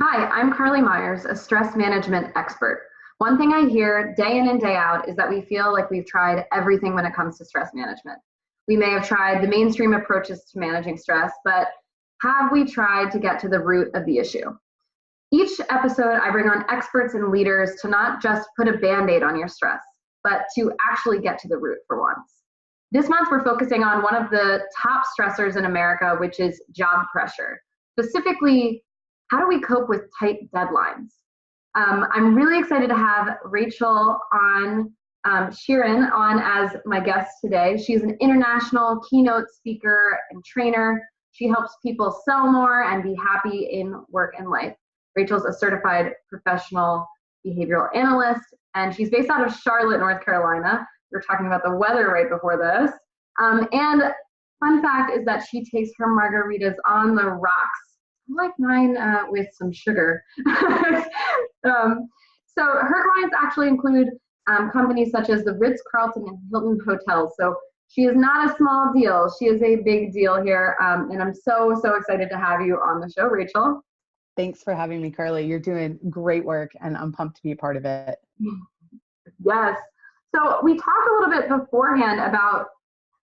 Hi, I'm Carly Myers, a stress management expert. One thing I hear day in and day out is that we feel like we've tried everything when it comes to stress management. We may have tried the mainstream approaches to managing stress, but have we tried to get to the root of the issue? Each episode, I bring on experts and leaders to not just put a band-aid on your stress, but to actually get to the root for once. This month, we're focusing on one of the top stressors in America, which is job pressure. Specifically, how do we cope with tight deadlines? I'm really excited to have Rachel Sheerin on as my guest today. She's an international keynote speaker and trainer. She helps people sell more and be happy in work and life. Rachel's a certified professional behavioral analyst, and she's based out of Charlotte, North Carolina. We were talking about the weather right before this. And fun fact is that she takes her margaritas on the rocks. I like mine with some sugar. So her clients actually include companies such as the Ritz-Carlton and Hilton hotels. So she is not a small deal. She is a big deal here. And I'm so excited to have you on the show, Rachel. Thanks for having me, Carly. You're doing great work, and I'm pumped to be a part of it. Yes. So we talked a little bit beforehand about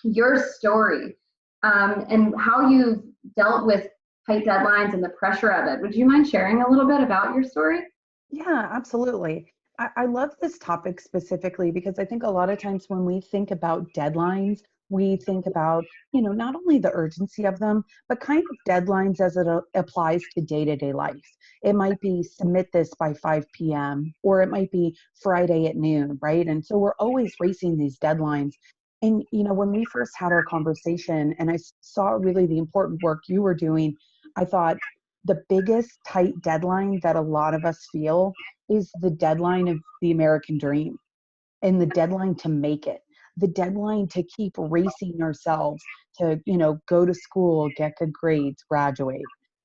your story and how you've dealt with tight deadlines and the pressure of it. Would you mind sharing a little bit about your story? Yeah, absolutely. I love this topic specifically because I think a lot of times when we think about deadlines, we think about, not only the urgency of them, but kind of deadlines as it applies to day-to-day life. It might be submit this by 5 p.m. or it might be Friday at noon, right? And so we're always racing these deadlines. And, when we first had our conversation and I saw really the important work you were doing, I thought the biggest tight deadline that a lot of us feel is the deadline of the American dream and the deadline to make it, the deadline to keep racing ourselves to, go to school, get good grades, graduate,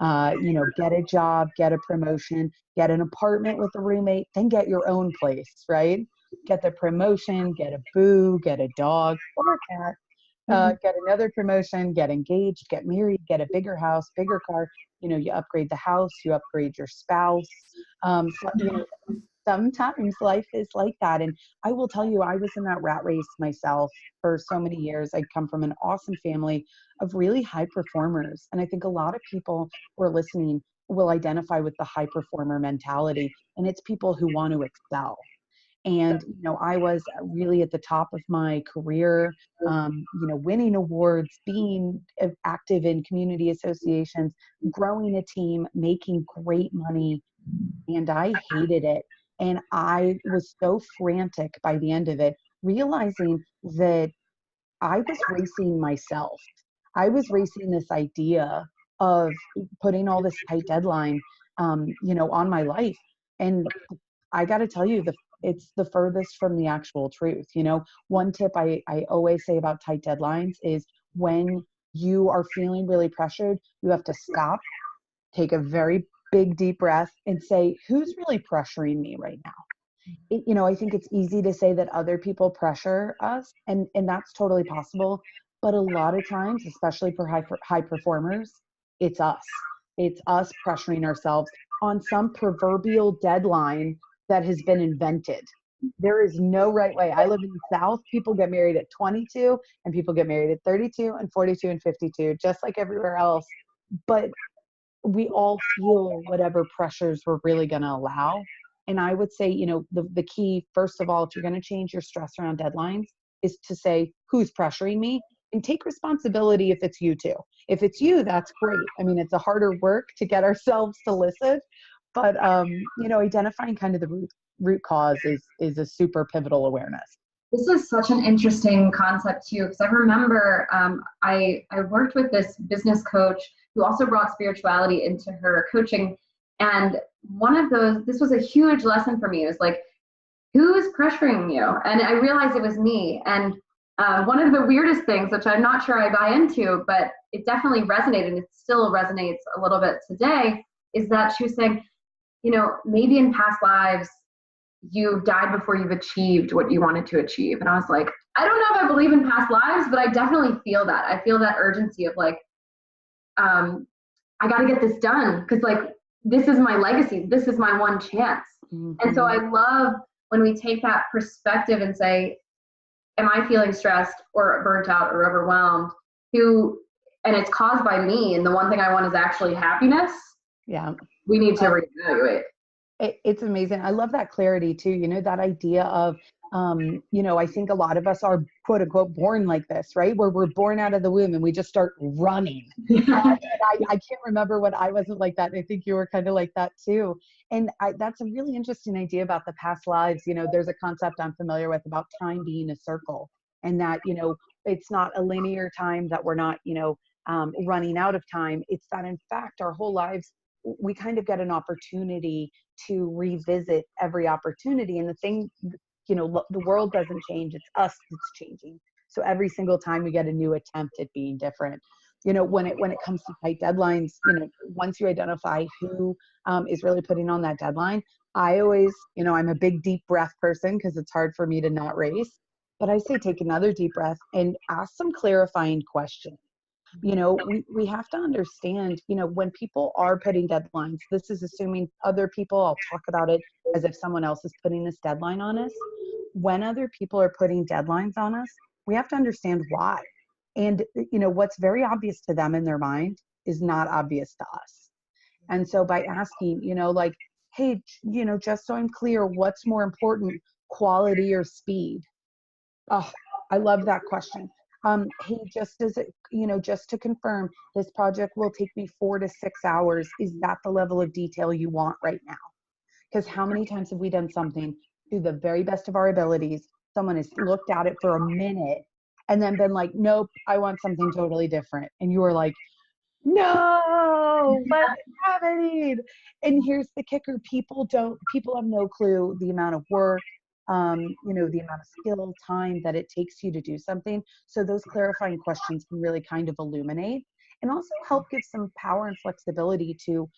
get a job, get a promotion, get an apartment with a roommate, then get your own place, right? Get the promotion, get a boo, get a dog or a cat, get another promotion, get engaged, get married, get a bigger house, bigger car. You upgrade the house, you upgrade your spouse. Sometimes life is like that. And I will tell you, I was in that rat race myself for so many years. I come from an awesome family of really high performers. And I think a lot of people who are listening will identify with the high performer mentality. And it's people who want to excel. And, I was really at the top of my career, winning awards, being active in community associations, growing a team, making great money. And I hated it. And I was so frantic by the end of it, realizing that I was racing myself. I was racing this idea of putting all this tight deadline, on my life. And I got to tell you, it's the furthest from the actual truth. One tip I always say about tight deadlines is when you are feeling really pressured, you have to stop, take a very big deep breath and say, who's really pressuring me right now? I think it's easy to say that other people pressure us, and that's totally possible. But a lot of times, especially for high performers, it's us. It's us pressuring ourselves on some proverbial deadline that has been invented. There is no right way. I live in the South. People get married at 22 and people get married at 32 and 42 and 52, just like everywhere else. But we all feel whatever pressures we're really going to allow. And I would say, the key, first of all, if you're going to change your stress around deadlines, is to say, who's pressuring me? And take responsibility if it's you too. If it's you, that's great. I mean, it's a harder work to get ourselves to listen, but, identifying kind of the root cause is a super pivotal awareness. This is such an interesting concept too, because I remember I worked with this business coach who also brought spirituality into her coaching. And this was a huge lesson for me. It was like, who is pressuring you? And I realized it was me. And one of the weirdest things, which I'm not sure I buy into, but it definitely resonated, and it still resonates a little bit today, is that she was saying, maybe in past lives, you've died before you've achieved what you wanted to achieve. And I was like, I don't know if I believe in past lives, but I definitely feel that. I feel that urgency of like, I got to get this done. Cause like this is my legacy. This is my one chance. And so I love when we take that perspective and say, am I feeling stressed or burnt out or overwhelmed? And it's caused by me. And the one thing I want is actually happiness. Yeah. We need to reevaluate. It's amazing. I love that clarity too. You know, that idea of, I think a lot of us are quote unquote born like this, right? Where we're born out of the womb and we just start running. And I can't remember when I wasn't like that. I think you were kind of like that too. And that's a really interesting idea about the past lives. You know, there's a concept I'm familiar with about time being a circle, and that, it's not a linear time, that we're not, running out of time. It's that in fact, our whole lives, we kind of get an opportunity to revisit every opportunity. And the thing, the world doesn't change, it's us that's changing. So every single time we get a new attempt at being different. When it comes to tight deadlines, once you identify who is really putting on that deadline, I always, I'm a big deep breath person because it's hard for me to not race. But I say take another deep breath and ask some clarifying questions. We have to understand, when people are putting deadlines, this is assuming other people, I'll talk about it as if someone else is putting this deadline on us. When other people are putting deadlines on us, we have to understand why. And, what's very obvious to them in their mind is not obvious to us. And so by asking, like, hey, just so I'm clear, what's more important, quality or speed? Oh, I love that question. Hey, just to confirm, this project will take me 4 to 6 hours. Is that the level of detail you want right now? Because how many times have we done something to the very best of our abilities? Someone has looked at it for a minute and then been like, nope, I want something totally different. And you were like, no, what's happening? And here's the kicker. People have no clue the amount of work, the amount of skill, time that it takes you to do something. So those clarifying questions can really kind of illuminate and also help give some power and flexibility to,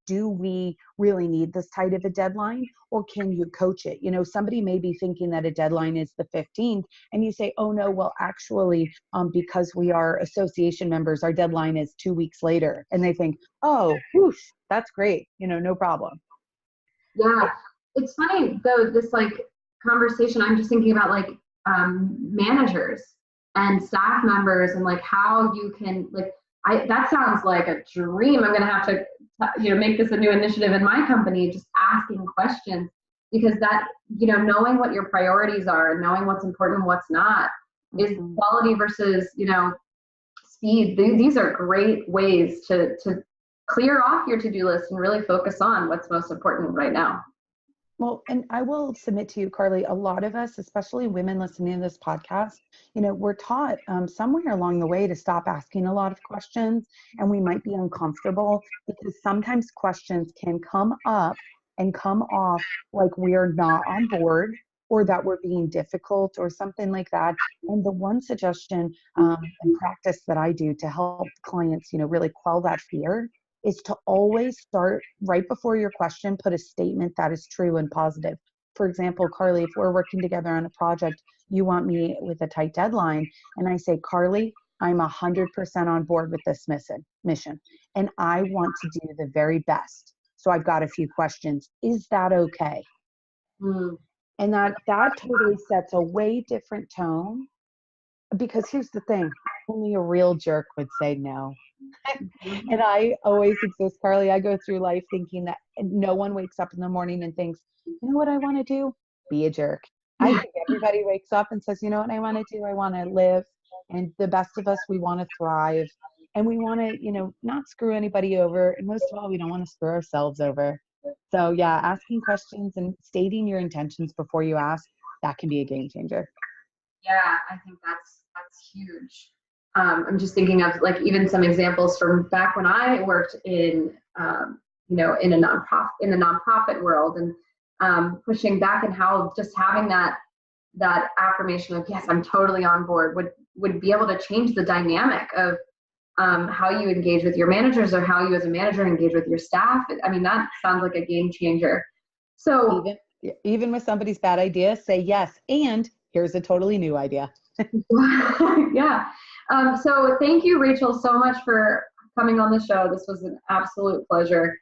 do we really need this tight of a deadline, or can you coach it? Somebody may be thinking that a deadline is the 15th and you say, oh no, well actually, because we are association members, our deadline is 2 weeks later. And they think, oh, whoosh, that's great. No problem. Yeah. It's funny though, this conversation, I'm just thinking about managers and staff members and how you can that sounds like a dream. I'm going to have to make this a new initiative in my company, just asking questions, because that knowing what your priorities are and knowing what's important and what's not is quality versus speed. These are great ways to clear off your to-do list and really focus on what's most important right now. Well, and I will submit to you, Carly, a lot of us, especially women listening to this podcast, we're taught somewhere along the way to stop asking a lot of questions, and we might be uncomfortable because sometimes questions can come up and come off like we are not on board or that we're being difficult or something like that. And the one suggestion and practice that I do to help clients, really quell that fear is to always start right before your question, put a statement that is true and positive. For example, Carly, if we're working together on a project, you want me with a tight deadline, and I say, Carly, I'm 100% on board with this mission, and I want to do the very best. So I've got a few questions. Is that okay? And that totally sets a way different tone, because here's the thing, only a real jerk would say no. And I always exist, Carly. I go through life thinking that no one wakes up in the morning and thinks, you know what I want to do? Be a jerk. I think everybody wakes up and says, you know what I want to do? I want to live. And the best of us, we want to thrive. And we want to, not screw anybody over. And most of all, we don't want to screw ourselves over. So yeah, asking questions and stating your intentions before you ask, that can be a game changer. Yeah, I think that's huge. I'm just thinking of even some examples from back when I worked in in the nonprofit world, and pushing back, and how just having that affirmation of yes, I'm totally on board would be able to change the dynamic of how you engage with your managers, or how you as a manager engage with your staff. I mean, that sounds like a game changer. So even with somebody's bad idea, say yes, and here's a totally new idea. Yeah. So thank you, Rachel, so much for coming on the show. This was an absolute pleasure.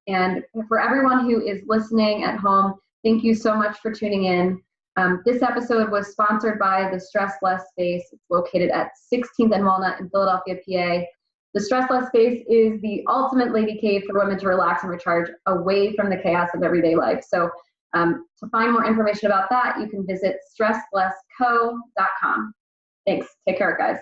And for everyone who is listening at home, thank you so much for tuning in. This episode was sponsored by the Stress Less Space. It's located at 16th and Walnut in Philadelphia, PA. The Stress Less Space is the ultimate lady cave for women to relax and recharge away from the chaos of everyday life. So to find more information about that, you can visit stresslessco.com. Thanks. Take care, guys.